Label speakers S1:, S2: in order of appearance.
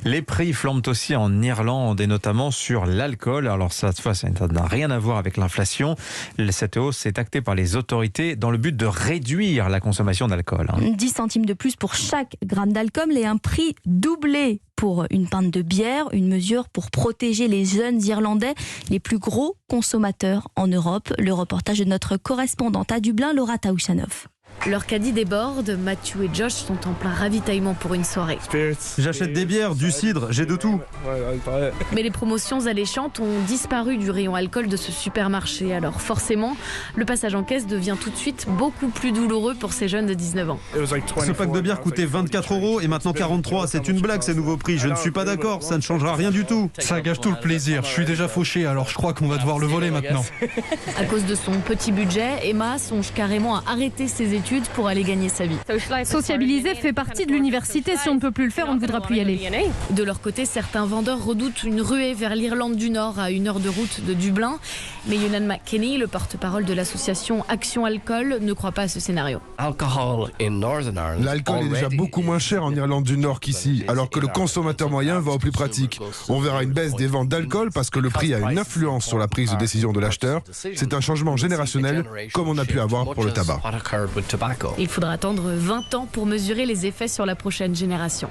S1: Les prix flambent aussi en Irlande et notamment sur l'alcool. Alors cette fois, ça n'a rien à voir avec l'inflation. Cette hausse est actée par les autorités dans le but de réduire la consommation d'alcool.
S2: 10 centimes de plus pour chaque gramme d'alcool et un prix doublé pour une pinte de bière, une mesure pour protéger les jeunes Irlandais, les plus gros consommateurs en Europe. Le reportage de notre correspondante à Dublin, Laura Taouchanov.
S3: Leur caddie déborde, Matthew et Josh sont en plein ravitaillement pour une soirée.
S4: J'achète des bières, du cidre, j'ai de tout.
S3: Mais les promotions alléchantes ont disparu du rayon alcool de ce supermarché. Alors forcément, le passage en caisse devient tout de suite beaucoup plus douloureux pour ces jeunes de 19 ans.
S4: Ce pack de bière coûtait 24 € et maintenant 43. C'est une blague ces nouveaux prix. Je ne suis pas d'accord, ça ne changera rien du tout.
S5: Ça gâche tout le plaisir. Je suis déjà fauché, alors je crois qu'on va devoir le voler maintenant.
S3: À cause de son petit budget, Emma songe carrément à arrêter ses études pour aller gagner sa vie.
S6: Sociabiliser fait partie de l'université. Si on ne peut plus le faire, on ne voudra plus y aller.
S3: De leur côté, certains vendeurs redoutent une ruée vers l'Irlande du Nord à 1 heure de route de Dublin. Mais Yonan McKinney, le porte-parole de l'association Action Alcool, ne croit pas à ce scénario.
S7: L'alcool est déjà beaucoup moins cher en Irlande du Nord qu'ici, alors que le consommateur moyen va au plus pratique. On verra une baisse des ventes d'alcool parce que le prix a une influence sur la prise de décision de l'acheteur. C'est un changement générationnel, comme on a pu avoir pour le tabac.
S3: Il faudra attendre 20 ans pour mesurer les effets sur la prochaine génération.